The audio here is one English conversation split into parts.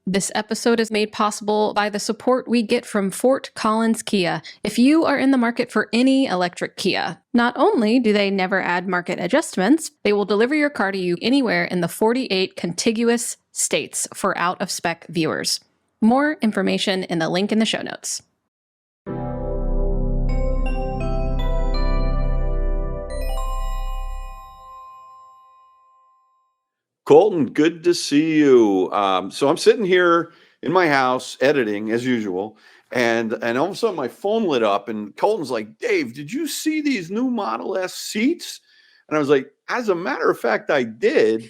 This episode is made possible by the support we get from Fort Collins Kia. If you are in the market for any electric Kia, not only do they never add market adjustments, they will deliver your car to you anywhere in the 48 contiguous states for out-of-spec viewers. More information in the link in the show notes. Coleton, good to see you. So I'm sitting here in my house editing as usual, and all of a sudden my phone lit up, and Coleton's like, "Dave, did you see these new Model S seats?" And I was like, "As a matter of fact, I did."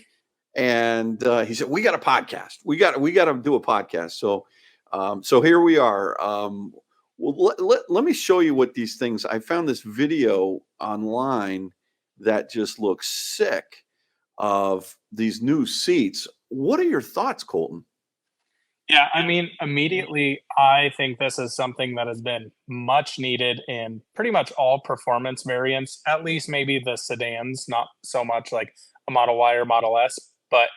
And he said, "We got a podcast. We got to do a podcast." So here we are. Well, let me show you what these things. I found this video online that just looks sick of these new seats. What are your thoughts, Coleton? Yeah, I mean, immediately, I think this is something that has been much needed in pretty much all performance variants, at least maybe the sedans, not so much like a Model Y or Model S. But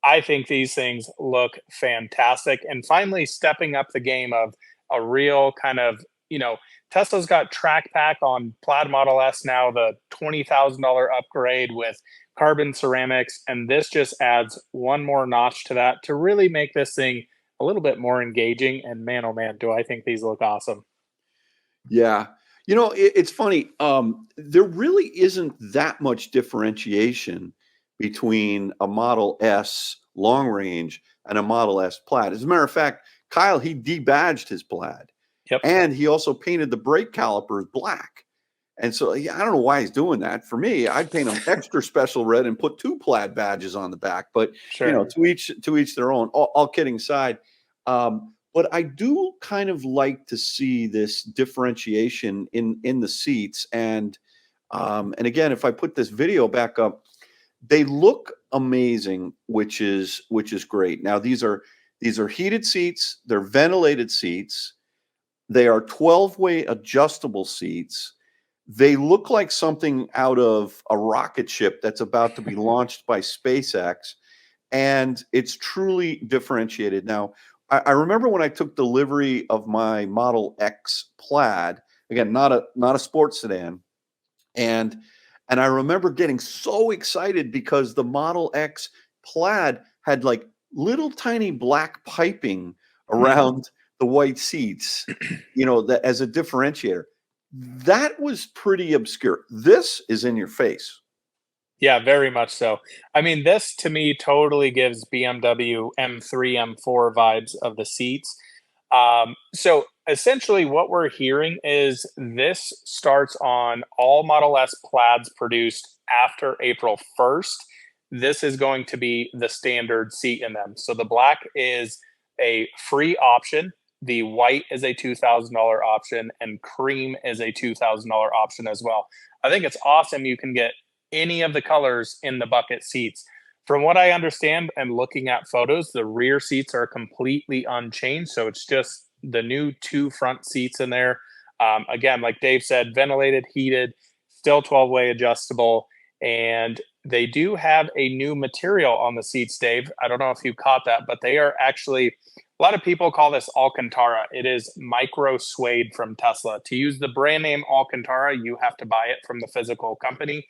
I think these things look fantastic. And finally, stepping up the game of a real kind of, Tesla's got Track Pack on Plaid Model S now, the $20,000 upgrade with carbon ceramics. And this just adds one more notch to that to really make this thing a little bit more engaging. And man, oh man, do I think these look awesome. Yeah. It's funny. There really isn't that much differentiation between a Model S long range and a Model S Plaid. As a matter of fact, Kyle, he debadged his Plaid. Yep. And he also painted the brake calipers black. And so I don't know why he's doing that. For me, I'd paint them extra special red and put 2 Plaid badges on the back. But Sure. to each their own. All kidding aside, but I do kind of like to see this differentiation in the seats. And again, if I put this video back up, they look amazing, which is great. Now these are heated seats. They're ventilated seats. They are 12-way adjustable seats. They look like something out of a rocket ship that's about to be launched by SpaceX, and it's truly differentiated. Now, I remember when I took delivery of my Model X Plaid, again, not a sports sedan, and I remember getting so excited because the Model X Plaid had like little tiny black piping around the white seats, that as a differentiator. That was pretty obscure. This is in your face. Yeah, very much so. I mean, this to me totally gives BMW M3, M4 vibes of the seats. So essentially, what we're hearing is this starts on all Model S Plaids produced after April 1st. This is going to be the standard seat in them. So the black is a free option. The white is a $2,000 option, and cream is a $2,000 option as well. I think it's awesome you can get any of the colors in the bucket seats. From what I understand and looking at photos, the rear seats are completely unchanged. So it's just the new 2 front seats in there. Again, like Dave said, ventilated, heated, still 12-way adjustable. And they do have a new material on the seats, Dave. I don't know if you caught that, but they are actually, a lot of people call this Alcantara. It is micro suede from Tesla. To use the brand name Alcantara, you have to buy it from the physical company.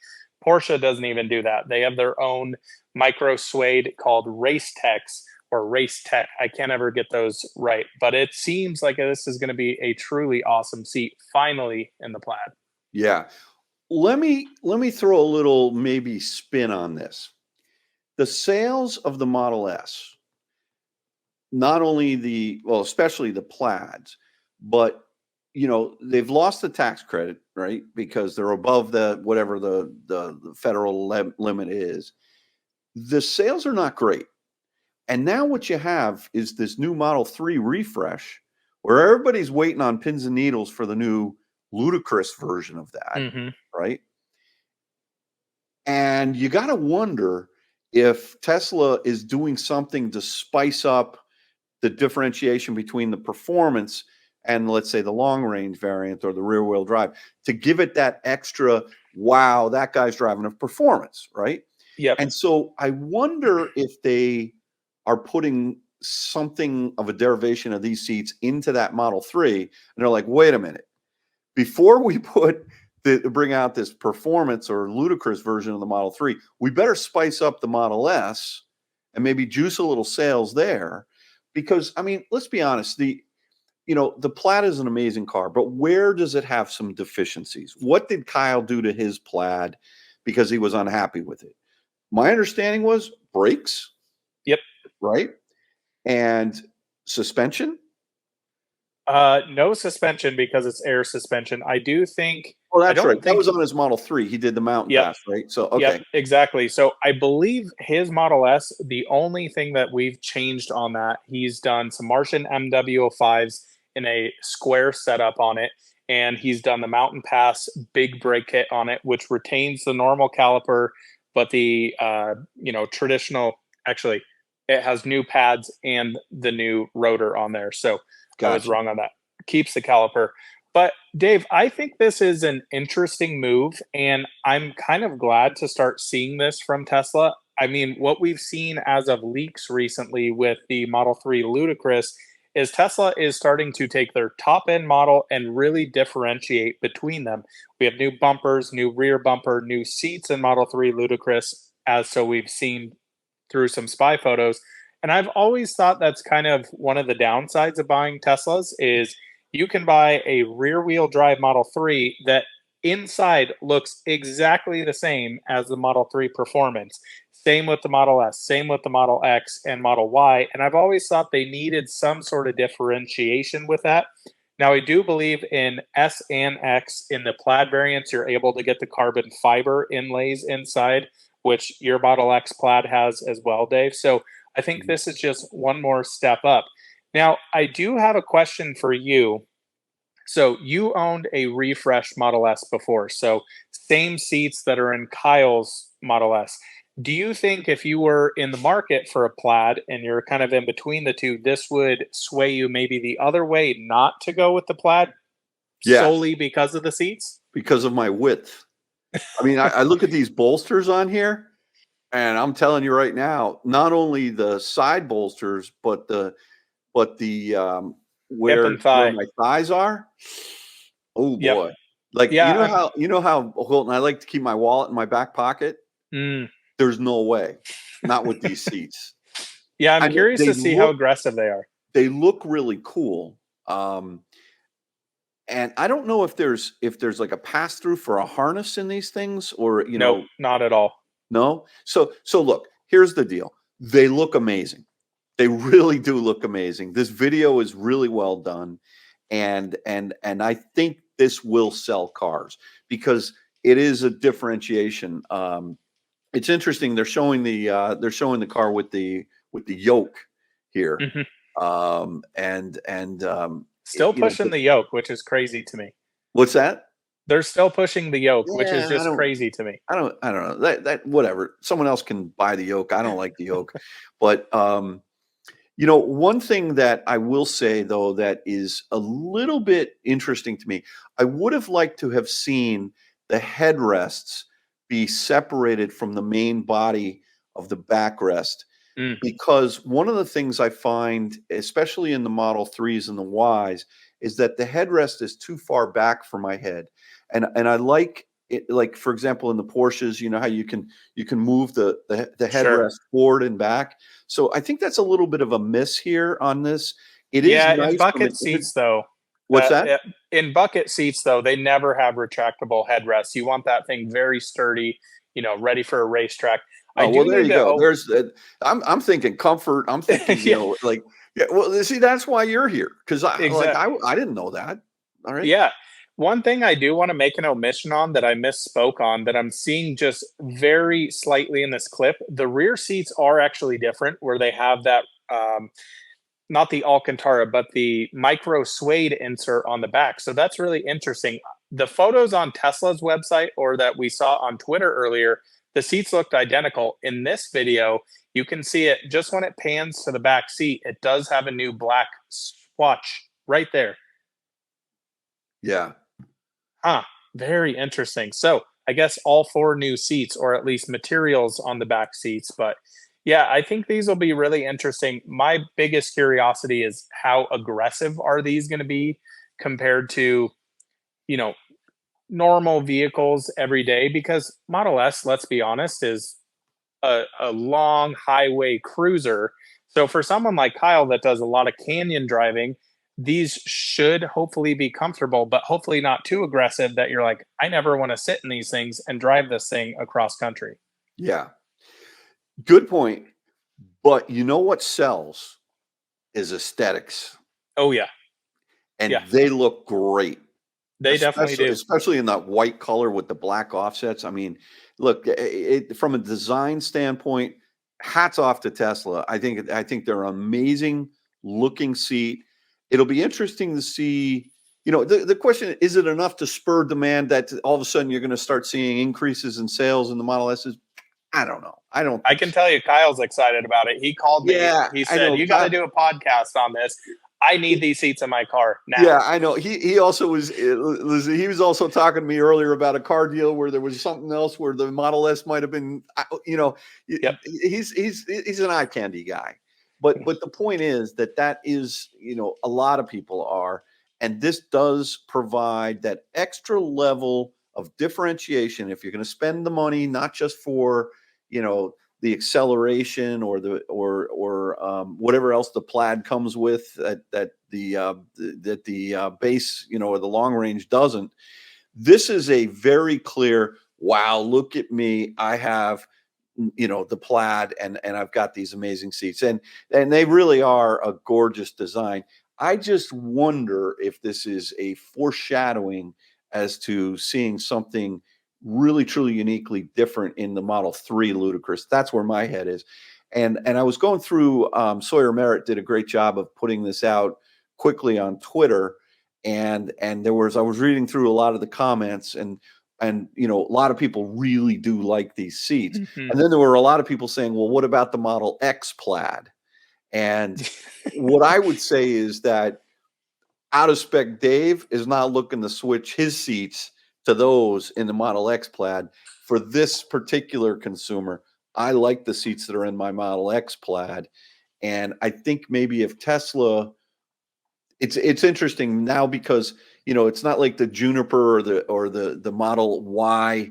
Porsche doesn't even do that. They have their own micro suede called Race Tex or Race Tech. I can't ever get those right, but it seems like this is going to be a truly awesome seat finally in the Plaid. Yeah. Let me throw a little maybe spin on this. The sales of the Model S, not only especially the Plaids, but they've lost the tax credit, right? Because they're above whatever the federal limit is. The sales are not great. And now what you have is this new Model 3 refresh where everybody's waiting on pins and needles for the new ludicrous version of that, right? And you got to wonder if Tesla is doing something to spice up the differentiation between the performance and, let's say, the long range variant or the rear wheel drive to give it that extra, wow, that guy's driving a performance, right? Yep. And so I wonder if they are putting something of a derivation of these seats into that Model 3, and they're like, wait a minute, before we bring out this performance or ludicrous version of the Model 3, we better spice up the Model S and maybe juice a little sales there. Because, I mean, let's be honest, the Plaid is an amazing car, but where does it have some deficiencies? What did Kyle do to his Plaid because he was unhappy with it? My understanding was brakes. Yep. Right? And suspension? No suspension because it's air suspension. I do think. Oh, that's right. That was on his Model 3. He did the mountain pass, right? So, okay. Yep, exactly. So I believe his Model S, the only thing that we've changed on that, he's done some Martian MW05s in a square setup on it, and he's done the mountain pass big brake kit on it, which retains the normal caliper, but the traditional, actually, it has new pads and the new rotor on there. So I was wrong on that. Keeps the caliper. But Dave, I think this is an interesting move, and I'm kind of glad to start seeing this from Tesla. I mean, what we've seen as of leaks recently with the Model 3 Ludicrous is Tesla is starting to take their top-end model and really differentiate between them. We have new bumpers, new rear bumper, new seats in Model 3 Ludicrous, so we've seen through some spy photos. And I've always thought that's kind of one of the downsides of buying Teslas is you can buy a rear-wheel drive Model 3 that inside looks exactly the same as the Model 3 Performance. Same with the Model S, same with the Model X and Model Y. And I've always thought they needed some sort of differentiation with that. Now, I do believe in S and X, in the Plaid variants, you're able to get the carbon fiber inlays inside, which your Model X Plaid has as well, Dave. So I think this is just one more step up. Now, I do have a question for you. So you owned a refreshed Model S before, so same seats that are in Kyle's Model S. Do you think if you were in the market for a Plaid and you're kind of in between the two, this would sway you maybe the other way not to go with the Plaid solely because of the seats? Because of my width. I mean, I look at these bolsters on here, and I'm telling you right now, not only the side bolsters, but the where my thighs are. Oh boy. Like, you know how Hilton, I like to keep my wallet in my back pocket. There's no way, not with these seats. Yeah, I'm curious to see how aggressive they are. They look really cool. And I don't know if there's like a pass through for a harness in these things, or no, not at all. No. So look, here's the deal. They look amazing. They really do look amazing. This video is really well done, and I think this will sell cars because it is a differentiation. It's interesting. They're showing the car with the yoke here, still pushing the yoke, which is crazy to me. What's that? They're still pushing the yoke, which is just crazy to me. I don't know that whatever. Someone else can buy the yoke. I don't like the yoke, but one thing that I will say though that is a little bit interesting to me. I would have liked to have seen the headrests be separated from the main body of the backrest, because one of the things I find, especially in the Model 3s and the Ys, is that the headrest is too far back for my head. And I like it, like, for example, in the Porsches, you know how you can move the headrest forward and back. So I think that's a little bit of a miss here on this. It is nice in bucket seats though. What's that? In bucket seats though, they never have retractable headrests. You want that thing very sturdy, ready for a racetrack. There you go. There's I'm thinking comfort. I'm thinking, well, see, that's why you're here, because I didn't know that. All right. Yeah. One thing I do want to make an omission on that I misspoke on that I'm seeing just very slightly in this clip. The rear seats are actually different, where they have that, not the Alcantara, but the micro suede insert on the back. So that's really interesting. The photos on Tesla's website, or that we saw on Twitter earlier, the seats looked identical. In this video, you can see it just when it pans to the back seat. It does have a new black swatch right there. Yeah. Very interesting. So I guess all 4 new seats, or at least materials on the back seats. But Yeah, I think these will be really interesting. My biggest curiosity is how aggressive are these going to be compared to, you know, normal vehicles every day? Because Model S, let's be honest, is a long highway cruiser. So for someone like Kyle that does a lot of canyon driving, these should hopefully be comfortable, but hopefully not too aggressive that you're like, I never want to sit in these things and drive this thing across country. Yeah, good point. But you know what sells is aesthetics, Oh yeah. and Yeah, they look great. they definitely do. Especially in that white color with the black offsets. I mean, look, from a design standpoint, hats off to Tesla. I think they're an amazing looking seat. It'll be interesting to see, the question, is it enough to spur demand that all of a sudden you're going to start seeing increases in sales in the Model S's? I don't know. I don't I think can so. tell you Kyle's excited about it. He called me. Yeah, He I said, know. "You got to do a podcast on this. I need these seats in my car now." Yeah, I know. He also was he was also talking to me earlier about a car deal where there was something else where the Model S might have been, Yep. he's an eye candy guy. But the point is that is, a lot of people are, and this does provide that extra level of differentiation if you're going to spend the money, not just for, you know, the acceleration or whatever else the Plaid comes with that the base, or the long range doesn't. This is a very clear, wow, look at me, I have, the Plaid, and I've got these amazing seats, and they really are a gorgeous design. I just wonder if this is a foreshadowing as to seeing something really truly uniquely different in the Model 3 Ludicrous. That's where my head is. And I was going through, Sawyer Merritt did a great job of putting this out quickly on Twitter, and I was reading through a lot of the comments, and a lot of people really do like these seats. Mhm. And then there were a lot of people saying, well, what about the Model X Plaid? And what I would say is that out of spec Dave is not looking to switch his seats to those in the Model X Plaid. For this particular consumer, I like the seats that are in my Model X Plaid. And I think maybe if Tesla, it's interesting now because it's not like the Juniper or the Model Y,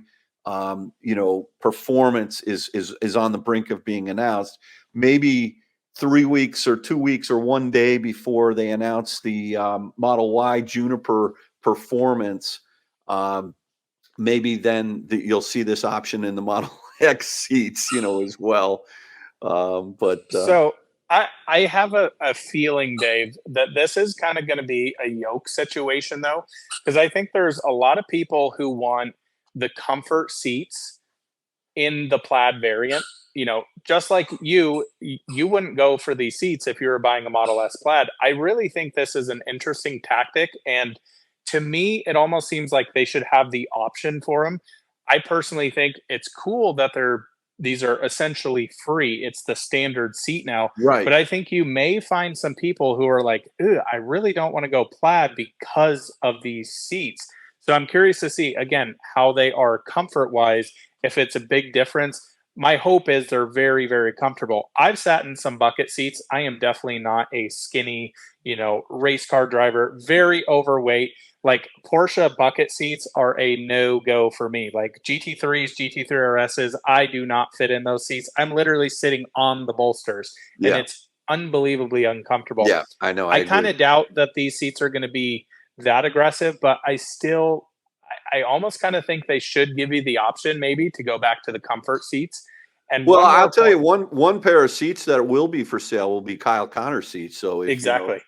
performance is on the brink of being announced. Maybe 3 weeks or 2 weeks or one day before they announce the Model Y Juniper performance, um, maybe then you'll see this option in the Model X seats, as well. But So I have a feeling, Dave, that this is kind of going to be a yoke situation, though, because I think there's a lot of people who want the comfort seats in the Plaid variant. Just like you wouldn't go for these seats if you were buying a Model S Plaid. I really think this is an interesting tactic, and to me, it almost seems like they should have the option for them. I personally think it's cool that these are essentially free. It's the standard seat now, right. but I think you may find some people who are like, "Ew, I really don't want to go Plaid because of these seats." So I'm curious to see again how they are comfort wise, if it's a big difference. My hope is they're very, very comfortable. I've sat in some bucket seats. I am definitely not a skinny, race car driver, very overweight. Like Porsche bucket seats are a no go for me. Like GT3s, GT3 RSs, I do not fit in those seats. I'm literally sitting on the bolsters and Yeah. it's unbelievably uncomfortable. Yeah. I know. I I kind agree. of doubt that these seats are going to be that aggressive, but I almost kind of think they should give you the option maybe to go back to the comfort seats. And Well, one I'll more tell you point. one pair of seats that will be for sale will be Kyle Connor's seats. So if Exactly.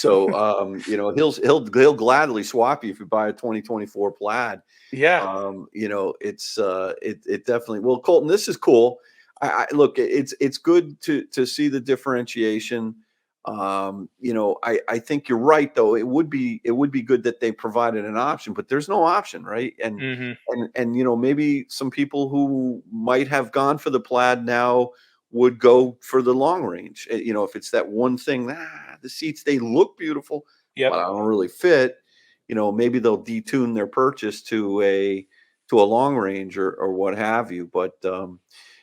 he'll gladly swap you if you buy a 2024 Plaid. Yeah. It definitely. Well, Colton, this is cool. I look, it's good to see the differentiation. I think you're right though. It would be good that they provided an option, but there's no option, right? And Hmm. and and maybe some people who might have gone for the Plaid now would go for the long range. If it's that one thing, the seats, they look beautiful, Yep. but I don't really fit. Maybe they'll detune their purchase to a long range or what have you. But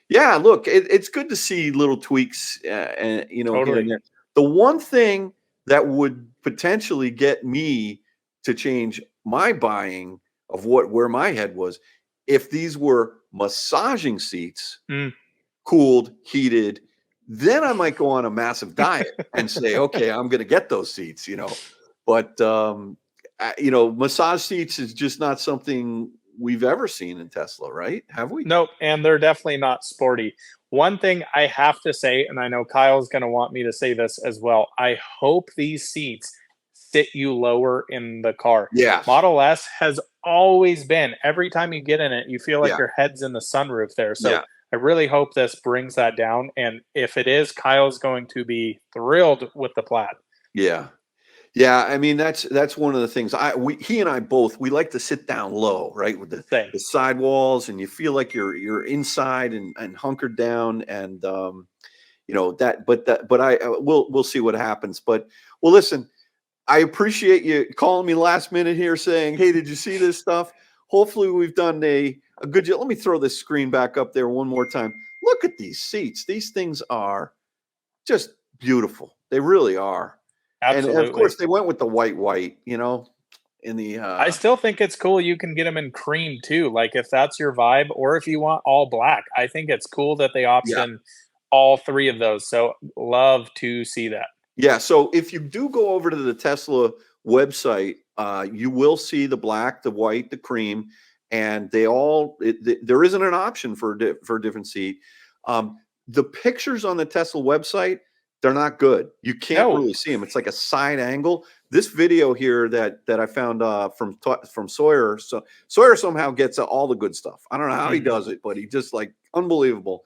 Yeah, look, it's good to see little tweaks, and here and Totally. there. The one thing that would potentially get me to change my buying of where my head was, if these were massaging seats, Mm. cooled, heated, then I might go on a massive diet and say, okay, I'm going to get those seats, But massage seats is just not something we've ever seen in Tesla, right? Have we? Nope, and they're definitely not sporty. One thing I have to say, and I know Kyle's going to want me to say this as well, I hope these seats sit you lower in the car. Yes. Model S has always been, every time you get in it, you feel like Yeah. your head's in the sunroof there. So Yeah. I really hope this brings that down. And if it is, Kyle's going to be thrilled with the Plaid. Yeah. Yeah, I mean that's one of the things. He and I both, we like to sit down low, right, with Same. the sidewalls, and you feel like you're inside and hunkered down, and we'll see what happens. But well, listen, I appreciate you calling me last minute here, saying, "Hey, did you see this stuff?" Hopefully, we've done a good job. Let me throw this screen back up there one more time. Look at these seats; these things are just beautiful. They really are. And of Absolutely. course, they went with the white, in the I still think it's cool you can get them in cream too. Like if that's your vibe, or if you want all black, I think it's cool that they yeah. option all three of those. So love to see that. Yeah. So if you do go over to the Tesla website, you will see the black, the white, the cream, and there isn't an option for a different seat. The pictures on the Tesla website, they're not good. You can't No. really see them. It's like a side angle. This video here that I found from Sawyer. So Sawyer somehow gets all the good stuff. I don't know how he does it, but he just like unbelievable.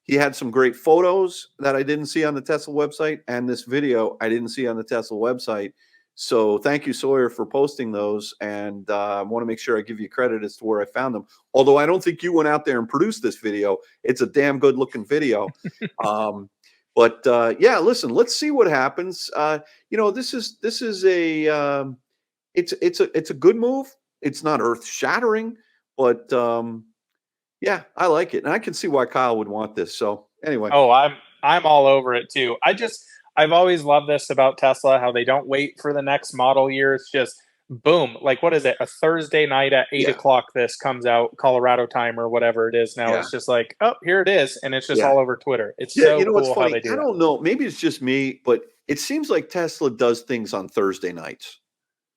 He had some great photos that I didn't see on the Tesla website, and this video I didn't see on the Tesla website. So thank you, Sawyer, for posting those. And I want to make sure I give you credit as to where I found them. Although I don't think you went out there and produced this video. It's a damn good looking video. Yeah, listen, let's see what happens. This is it's a good move. It's not earth shattering, but yeah, I like it, and I can see why Kyle would want this. So anyway, Oh, I'm all over it too. I've always loved this about Tesla, how they don't wait for the next model year. It's just boom. Like what is it? A Thursday night at 8 o'clock this comes out, Colorado time or whatever it is now. yeah, It's just like, oh, here it is. And it's just yeah, all over Twitter. It's yeah. so You know what's cool how funny? they do I it. don't know. Maybe it's just me, but it seems like Tesla does things on Thursday nights.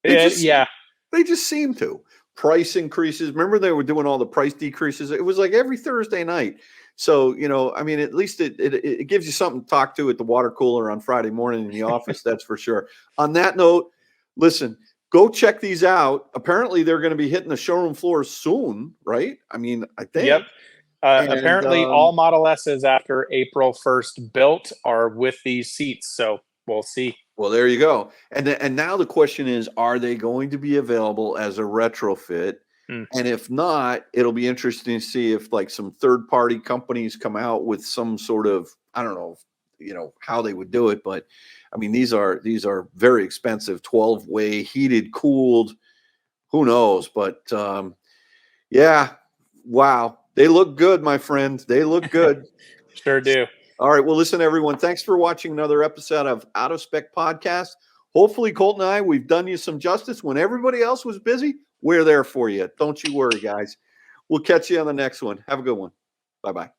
They just Yeah. they just seem to. Price increases. Remember they were doing all the price decreases. It was like every Thursday night. So, I mean, at least it gives you something to talk to at the water cooler on Friday morning in the office. That's for sure. On that note, listen, go check these out. Apparently, they're going to be hitting the showroom floors soon, right? I mean, I Yep. think. And Apparently, all Model S's after April 1st built are with these seats. So we'll see. well, there you go. And now the question is, are they going to be available as a retrofit? Hmm. And if not, it'll be interesting to see if like some third party companies come out with some sort of, I don't know, how they would do it. But I mean, these are very expensive, 12-way heated, cooled, who knows? But yeah, wow. They look good, my friend. They look good. Sure do. All right. Well, listen, everyone. Thanks for watching another episode of Out of Spec Podcast. Hopefully, Colt and I, we've done you some justice. When everybody else was busy, we're there for you. Don't you worry, guys. We'll catch you on the next one. Have a good one. Bye-bye.